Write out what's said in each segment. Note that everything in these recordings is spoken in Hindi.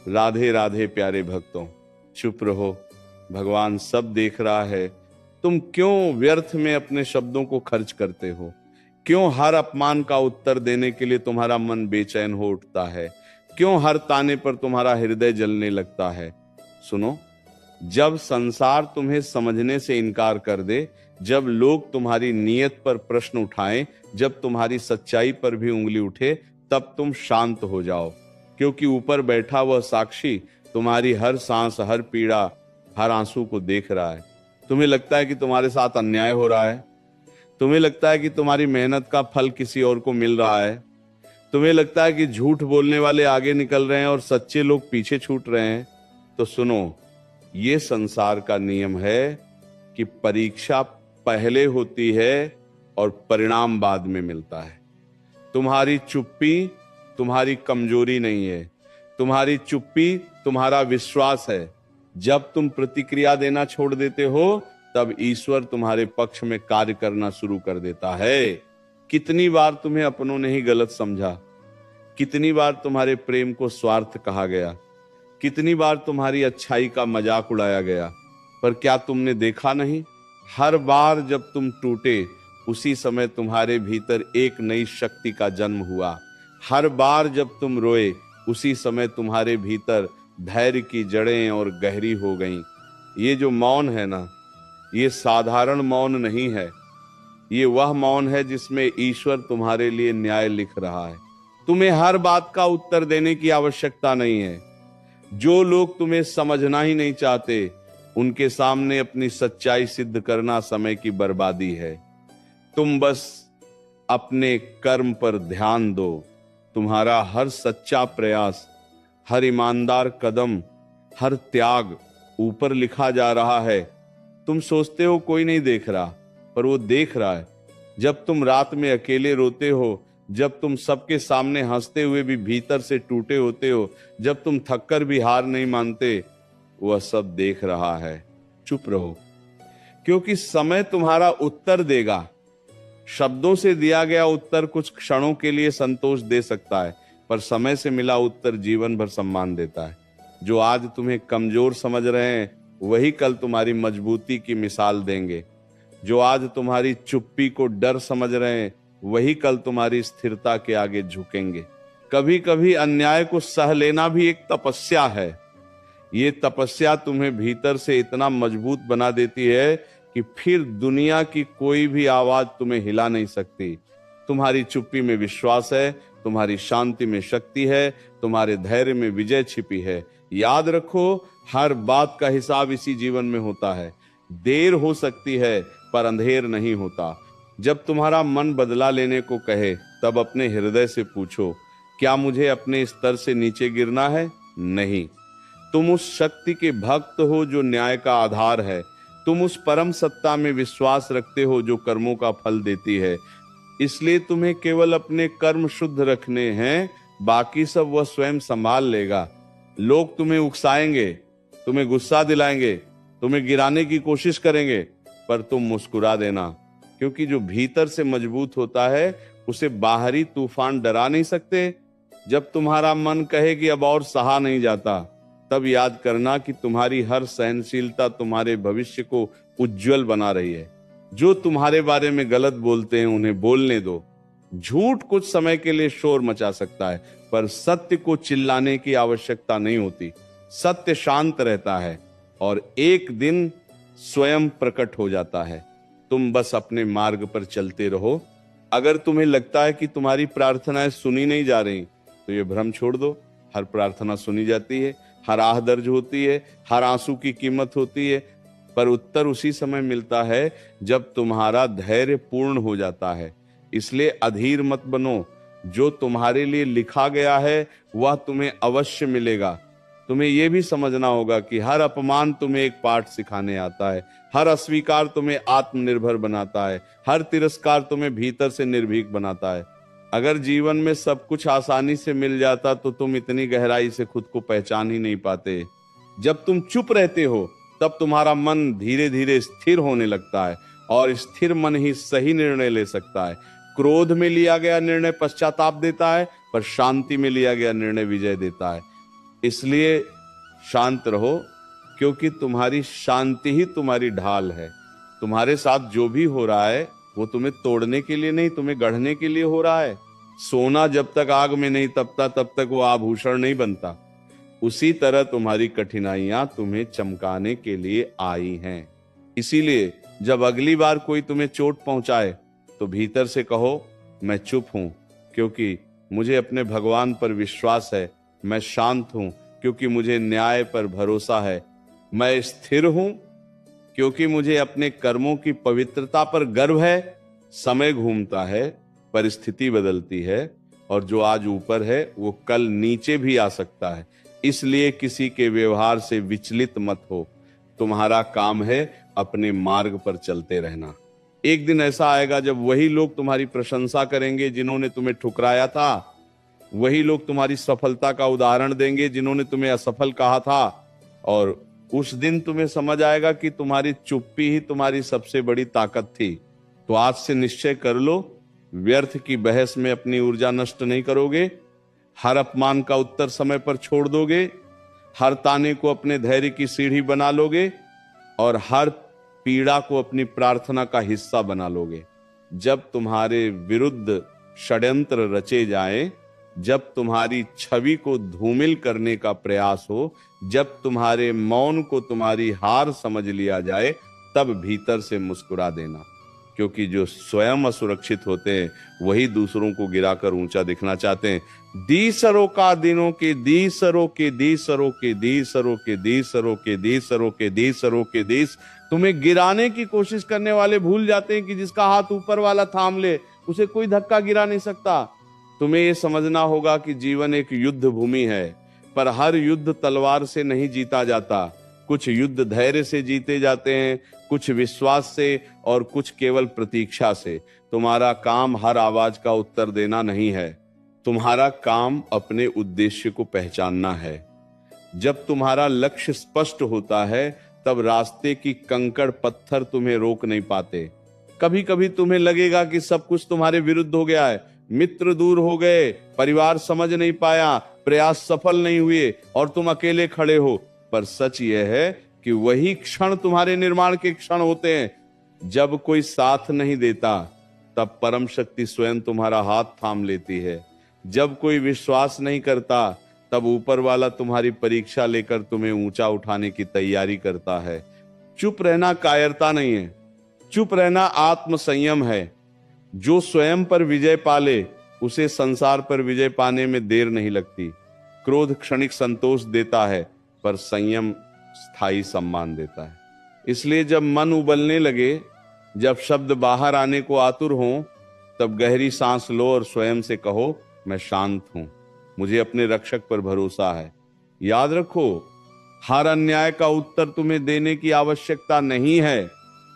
राधे राधे प्यारे भक्तों, चुप रहो। भगवान सब देख रहा है। तुम क्यों व्यर्थ में अपने शब्दों को खर्च करते हो? क्यों हर अपमान का उत्तर देने के लिए तुम्हारा मन बेचैन हो उठता है? क्यों हर ताने पर तुम्हारा हृदय जलने लगता है? सुनो, जब संसार तुम्हें समझने से इनकार कर दे, जब लोग तुम्हारी नीयत पर प्रश्न उठाएं, जब तुम्हारी सच्चाई पर भी उंगली उठे, तब तुम शांत हो जाओ। क्योंकि ऊपर बैठा वह साक्षी तुम्हारी हर सांस, हर पीड़ा, हर आंसू को देख रहा है। तुम्हें लगता है कि तुम्हारे साथ अन्याय हो रहा है। तुम्हें लगता है कि तुम्हारी मेहनत का फल किसी और को मिल रहा है। तुम्हें लगता है कि झूठ बोलने वाले आगे निकल रहे हैं और सच्चे लोग पीछे छूट रहे हैं। तो सुनो, ये संसार का नियम है कि परीक्षा पहले होती है और परिणाम बाद में मिलता है। तुम्हारी चुप्पी तुम्हारी कमजोरी नहीं है, तुम्हारी चुप्पी तुम्हारा विश्वास है। जब तुम प्रतिक्रिया देना छोड़ देते हो, तब ईश्वर तुम्हारे पक्ष में कार्य करना शुरू कर देता है। कितनी बार तुम्हें अपनों ने ही गलत समझा, कितनी बार तुम्हारे प्रेम को स्वार्थ कहा गया, कितनी बार तुम्हारी अच्छाई का मजाक उड़ाया गया, पर क्या तुमने देखा नहीं? हर बार जब तुम टूटे, उसी समय तुम्हारे भीतर एक नई शक्ति का जन्म हुआ। हर बार जब तुम रोए, उसी समय तुम्हारे भीतर धैर्य की जड़ें और गहरी हो गईं। ये जो मौन है ना, ये साधारण मौन नहीं है। ये वह मौन है जिसमें ईश्वर तुम्हारे लिए न्याय लिख रहा है। तुम्हें हर बात का उत्तर देने की आवश्यकता नहीं है। जो लोग तुम्हें समझना ही नहीं चाहते, उनके सामने अपनी सच्चाई सिद्ध करना समय की बर्बादी है। तुम बस अपने कर्म पर ध्यान दो। तुम्हारा हर सच्चा प्रयास, हर ईमानदार कदम, हर त्याग ऊपर लिखा जा रहा है। तुम सोचते हो कोई नहीं देख रहा, पर वो देख रहा है। जब तुम रात में अकेले रोते हो, जब तुम सबके सामने हंसते हुए भी भीतर से टूटे होते हो, जब तुम थककर भी हार नहीं मानते, वह सब देख रहा है। चुप रहो, क्योंकि समय तुम्हारा उत्तर देगा। शब्दों से दिया गया उत्तर कुछ क्षणों के लिए संतोष दे सकता है, पर समय से मिला उत्तर जीवन भर सम्मान देता है। जो आज तुम्हें कमजोर समझ रहे हैं, वही कल तुम्हारी मजबूती की मिसाल देंगे। जो आज तुम्हारी चुप्पी को डर समझ रहे हैं, वही कल तुम्हारी स्थिरता के आगे झुकेंगे। कभी कभी अन्याय को सह लेना भी एक तपस्या है। ये तपस्या तुम्हें भीतर से इतना मजबूत बना देती है कि फिर दुनिया की कोई भी आवाज तुम्हें हिला नहीं सकती। तुम्हारी चुप्पी में विश्वास है, तुम्हारी शांति में शक्ति है, तुम्हारे धैर्य में विजय छिपी है। याद रखो, हर बात का हिसाब इसी जीवन में होता है। देर हो सकती है, पर अंधेर नहीं होता। जब तुम्हारा मन बदला लेने को कहे, तब अपने हृदय से पूछो, क्या मुझे अपने स्तर से नीचे गिरना है? नहीं। तुम उस शक्ति के भक्त हो जो न्याय का आधार है। तुम उस परम सत्ता में विश्वास रखते हो जो कर्मों का फल देती है। इसलिए तुम्हें केवल अपने कर्म शुद्ध रखने हैं, बाकी सब वह स्वयं संभाल लेगा। लोग तुम्हें उकसाएंगे, तुम्हें गुस्सा दिलाएंगे, तुम्हें गिराने की कोशिश करेंगे, पर तुम मुस्कुरा देना, क्योंकि जो भीतर से मजबूत होता है, उसे बाहरी तूफान डरा नहीं सकते। जब तुम्हारा मन कहे कि अब और सहा नहीं जाता, तब याद करना कि तुम्हारी हर सहनशीलता तुम्हारे भविष्य को उज्जवल बना रही है। जो तुम्हारे बारे में गलत बोलते हैं, उन्हें बोलने दो। झूठ कुछ समय के लिए शोर मचा सकता है, पर सत्य को चिल्लाने की आवश्यकता नहीं होती। सत्य शांत रहता है और एक दिन स्वयं प्रकट हो जाता है। तुम बस अपने मार्ग पर चलते रहो। अगर तुम्हें लगता है कि तुम्हारी प्रार्थनाएं सुनी नहीं जा रही, तो ये भ्रम छोड़ दो। हर प्रार्थना सुनी जाती है, हर आह दर्ज होती है, हर आंसू की कीमत होती है, पर उत्तर उसी समय मिलता है जब तुम्हारा धैर्य पूर्ण हो जाता है। इसलिए अधीर मत बनो। जो तुम्हारे लिए लिखा गया है, वह तुम्हें अवश्य मिलेगा। तुम्हें यह भी समझना होगा कि हर अपमान तुम्हें एक पाठ सिखाने आता है, हर अस्वीकार तुम्हें आत्मनिर्भर बनाता है, हर तिरस्कार तुम्हें भीतर से निर्भीक बनाता है। अगर जीवन में सब कुछ आसानी से मिल जाता, तो तुम इतनी गहराई से खुद को पहचान ही नहीं पाते। जब तुम चुप रहते हो, तब तुम्हारा मन धीरे धीरे स्थिर होने लगता है, और स्थिर मन ही सही निर्णय ले सकता है। क्रोध में लिया गया निर्णय पश्चाताप देता है, पर शांति में लिया गया निर्णय विजय देता है। इसलिए शांत रहो, क्योंकि तुम्हारी शांति ही तुम्हारी ढाल है। तुम्हारे साथ जो भी हो रहा है वो तुम्हें तोड़ने के लिए नहीं, तुम्हें गढ़ने के लिए हो रहा है। सोना जब तक आग में नहीं तपता तब तक वो आभूषण नहीं बनता। उसी तरह तुम्हारी कठिनाइयां तुम्हें चमकाने के लिए आई हैं। इसीलिए जब अगली बार कोई तुम्हें चोट पहुंचाए तो भीतर से कहो, मैं चुप हूं क्योंकि मुझे अपने भगवान पर विश्वास है। मैं शांत हूं क्योंकि मुझे न्याय पर भरोसा है। मैं स्थिर हूं क्योंकि मुझे अपने कर्मों की पवित्रता पर गर्व है। समय घूमता है, परिस्थिति बदलती है, और जो आज ऊपर है वो कल नीचे भी आ सकता है। इसलिए किसी के व्यवहार से विचलित मत हो। तुम्हारा काम है अपने मार्ग पर चलते रहना। एक दिन ऐसा आएगा जब वही लोग तुम्हारी प्रशंसा करेंगे जिन्होंने तुम्हें ठुकराया था। वही लोग तुम्हारी सफलता का उदाहरण देंगे जिन्होंने तुम्हें असफल कहा था। और उस दिन तुम्हें समझ आएगा कि तुम्हारी चुप्पी ही तुम्हारी सबसे बड़ी ताकत थी। तो आज से निश्चय कर लो, व्यर्थ की बहस में अपनी ऊर्जा नष्ट नहीं करोगे। हर अपमान का उत्तर समय पर छोड़ दोगे। हर ताने को अपने धैर्य की सीढ़ी बना लोगे और हर पीड़ा को अपनी प्रार्थना का हिस्सा बना लोगे। जब तुम्हारे विरुद्ध षड्यंत्र रचे जाएं, जब तुम्हारी छवि को धूमिल करने का प्रयास हो, जब तुम्हारे मौन को तुम्हारी हार समझ लिया जाए, तब भीतर से मुस्कुरा देना। क्योंकि जो स्वयं असुरक्षित होते हैं वही दूसरों को गिराकर ऊंचा दिखना चाहते हैं। दी सरो का दिनों के दी सरो के दी सरो के दी सरो के दी सरो के दी सरो के दी सरो के दीस। तुम्हें गिराने की कोशिश करने वाले भूल जाते हैं कि जिसका हाथ ऊपर वाला थाम ले उसे कोई धक्का गिरा नहीं सकता। तुम्हें यह समझना होगा कि जीवन एक युद्ध भूमि है, पर हर युद्ध तलवार से नहीं जीता जाता। कुछ युद्ध धैर्य से जीते जाते हैं, कुछ विश्वास से और कुछ केवल प्रतीक्षा से। तुम्हारा काम हर आवाज का उत्तर देना नहीं है, तुम्हारा काम अपने उद्देश्य को पहचानना है। जब तुम्हारा लक्ष्य स्पष्ट होता है तब रास्ते की कंकड़ पत्थर तुम्हें रोक नहीं पाते। कभी कभी तुम्हें लगेगा कि सब कुछ तुम्हारे विरुद्ध हो गया है, मित्र दूर हो गए, परिवार समझ नहीं पाया, प्रयास सफल नहीं हुए और तुम अकेले खड़े हो। पर सच यह है कि वही क्षण तुम्हारे निर्माण के क्षण होते हैं। जब कोई साथ नहीं देता तब परम शक्ति स्वयं तुम्हारा हाथ थाम लेती है। जब कोई विश्वास नहीं करता तब ऊपर वाला तुम्हारी परीक्षा लेकर तुम्हें ऊंचा उठाने की तैयारी करता है। चुप रहना कायरता नहीं है, चुप रहना आत्म संयम है। जो स्वयं पर विजय पाले उसे संसार पर विजय पाने में देर नहीं लगती। क्रोध क्षणिक संतोष देता है पर संयम स्थायी सम्मान देता है। इसलिए जब मन उबलने लगे, जब शब्द बाहर आने को आतुर हो, तब गहरी सांस लो और स्वयं से कहो, मैं शांत हूं, मुझे अपने रक्षक पर भरोसा है। याद रखो, हर अन्याय का उत्तर तुम्हें देने की आवश्यकता नहीं है।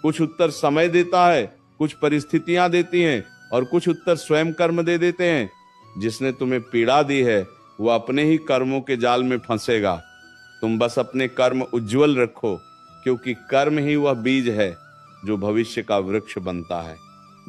कुछ उत्तर समय देता है, कुछ परिस्थितियां देती हैं और कुछ उत्तर स्वयं कर्म दे देते हैं। जिसने तुम्हें पीड़ा दी है वह अपने ही कर्मों के जाल में फंसेगा। तुम बस अपने कर्म उज्जवल रखो, क्योंकि कर्म ही वह बीज है जो भविष्य का वृक्ष बनता है।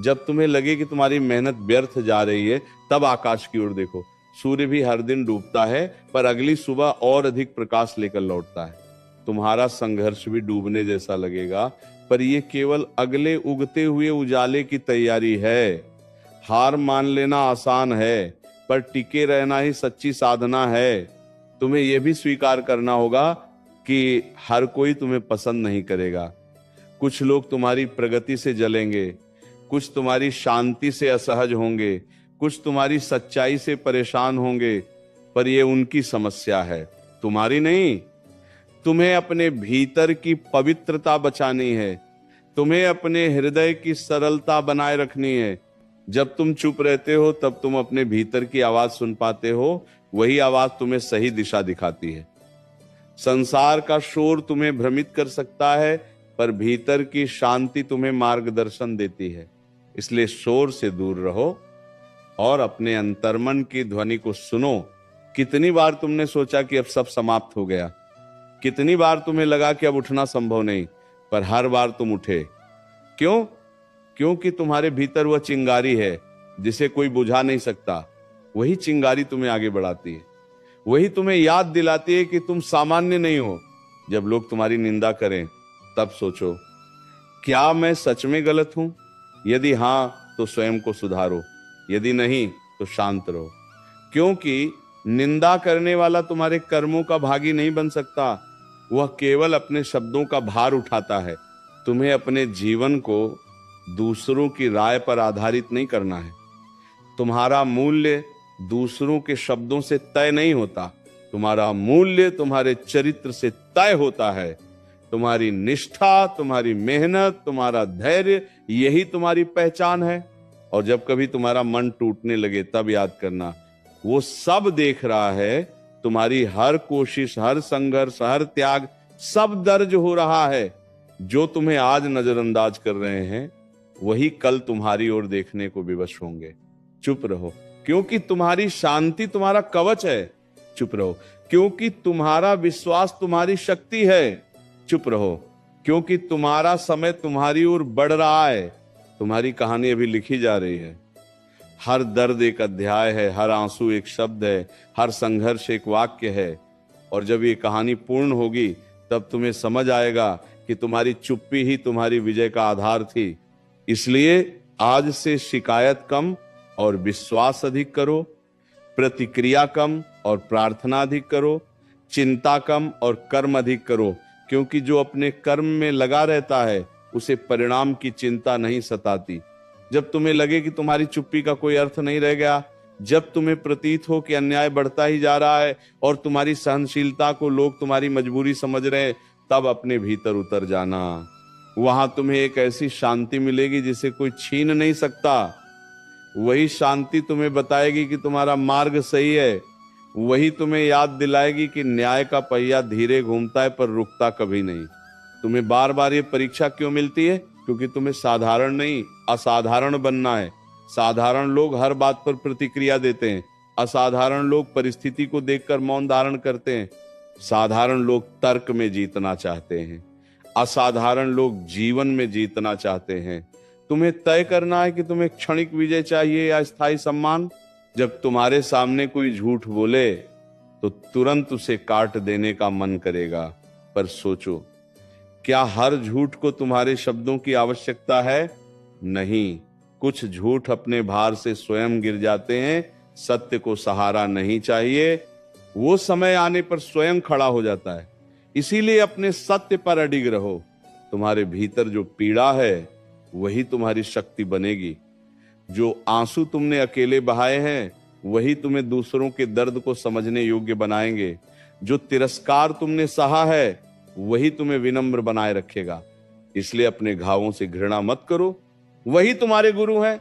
जब तुम्हें लगे कि तुम्हारी मेहनत व्यर्थ जा रही है, तब आकाश की ओर देखो। सूर्य भी हर दिन डूबता है पर अगली सुबह और अधिक प्रकाश लेकर लौटता है। तुम्हारा संघर्ष भी डूबने जैसा लगेगा, पर यह केवल अगले उगते हुए उजाले की तैयारी है। हार मान लेना आसान है, पर टिके रहना ही सच्ची साधना है। तुम्हें यह भी स्वीकार करना होगा कि हर कोई तुम्हें पसंद नहीं करेगा। कुछ लोग तुम्हारी प्रगति से जलेंगे, कुछ तुम्हारी शांति से असहज होंगे, कुछ तुम्हारी सच्चाई से परेशान होंगे, पर यह उनकी समस्या है, तुम्हारी नहीं। तुम्हें अपने भीतर की पवित्रता बचानी है, तुम्हें अपने हृदय की सरलता बनाए रखनी है। जब तुम चुप रहते हो तब तुम अपने भीतर की आवाज सुन पाते हो। वही आवाज तुम्हें सही दिशा दिखाती है। संसार का शोर तुम्हें भ्रमित कर सकता है, पर भीतर की शांति तुम्हें मार्गदर्शन देती है। इसलिए शोर से दूर रहो और अपने अंतर्मन की ध्वनि को सुनो। कितनी बार तुमने सोचा कि अब सब समाप्त हो गया, कितनी बार तुम्हें लगा कि अब उठना संभव नहीं, पर हर बार तुम उठे। क्यों? क्योंकि तुम्हारे भीतर वह चिंगारी है जिसे कोई बुझा नहीं सकता। वही चिंगारी तुम्हें आगे बढ़ाती है। वही तुम्हें याद दिलाती है कि तुम सामान्य नहीं हो। जब लोग तुम्हारी निंदा करें तब सोचो, क्या मैं सच में गलत हूं? यदि हां तो स्वयं को सुधारो, यदि नहीं तो शांत रहो। क्योंकि निंदा करने वाला तुम्हारे कर्मों का भागी नहीं बन सकता, वह केवल अपने शब्दों का भार उठाता है। तुम्हें अपने जीवन को दूसरों की राय पर आधारित नहीं करना है। तुम्हारा मूल्य दूसरों के शब्दों से तय नहीं होता, तुम्हारा मूल्य तुम्हारे चरित्र से तय होता है। तुम्हारी निष्ठा, तुम्हारी मेहनत, तुम्हारा धैर्य, यही तुम्हारी पहचान है। और जब कभी तुम्हारा मन टूटने लगे तब याद करना, वो सब देख रहा है। तुम्हारी हर कोशिश, हर संघर्ष, हर त्याग, सब दर्ज हो रहा है। जो तुम्हें आज नजरअंदाज कर रहे हैं वही कल तुम्हारी ओर देखने को विवश होंगे। चुप रहो, क्योंकि तुम्हारी शांति तुम्हारा कवच है। चुप रहो, क्योंकि तुम्हारा विश्वास तुम्हारी शक्ति है। चुप रहो, क्योंकि तुम्हारा समय तुम्हारी ओर बढ़ रहा है। तुम्हारी कहानी अभी लिखी जा रही है। हर दर्द एक अध्याय है, हर आंसू एक शब्द है, हर संघर्ष एक वाक्य है। और जब ये कहानी पूर्ण होगी तब तुम्हें समझ आएगा कि तुम्हारी चुप्पी ही तुम्हारी विजय का आधार थी। इसलिए आज से शिकायत कम और विश्वास अधिक करो, प्रतिक्रिया कम और प्रार्थना अधिक करो, चिंता कम और कर्म अधिक करो। क्योंकि जो अपने कर्म में लगा रहता है उसे परिणाम की चिंता नहीं सताती। जब तुम्हें लगे कि तुम्हारी चुप्पी का कोई अर्थ नहीं रह गया, जब तुम्हें प्रतीत हो कि अन्याय बढ़ता ही जा रहा है और तुम्हारी सहनशीलता को लोग तुम्हारी मजबूरी समझ रहे हैं, तब अपने भीतर उतर जाना। वहां तुम्हें एक ऐसी शांति मिलेगी जिसे कोई छीन नहीं सकता। वही शांति तुम्हें बताएगी कि तुम्हारा मार्ग सही है। वही तुम्हें याद दिलाएगी कि न्याय का पहिया धीरे घूमता है पर रुकता कभी नहीं। तुम्हें बार बार ये परीक्षा क्यों मिलती है? क्योंकि तुम्हें साधारण नहीं, असाधारण बनना है। साधारण लोग हर बात पर प्रतिक्रिया देते हैं, असाधारण लोग परिस्थिति को देखकर मौन धारण करते हैं। साधारण लोग तर्क में जीतना चाहते हैं, असाधारण लोग जीवन में जीतना चाहते हैं। तुम्हें तय करना है कि तुम्हें क्षणिक विजय चाहिए या स्थायी सम्मान। जब तुम्हारे सामने कोई झूठ बोले तो तुरंत उसे काट देने का मन करेगा, पर सोचो, क्या हर झूठ को तुम्हारे शब्दों की आवश्यकता है? नहीं। कुछ झूठ अपने भार से स्वयं गिर जाते हैं। सत्य को सहारा नहीं चाहिए, वो समय आने पर स्वयं खड़ा हो जाता है। इसीलिए अपने सत्य पर अडिग रहो। तुम्हारे भीतर जो पीड़ा है वही तुम्हारी शक्ति बनेगी। जो आंसू तुमने अकेले बहाए हैं वही तुम्हें दूसरों के दर्द को समझने योग्य बनाएंगे। जो तिरस्कार तुमने सहा है वही तुम्हें विनम्र बनाए रखेगा। इसलिए अपने घावों से घृणा मत करो, वही तुम्हारे गुरु हैं।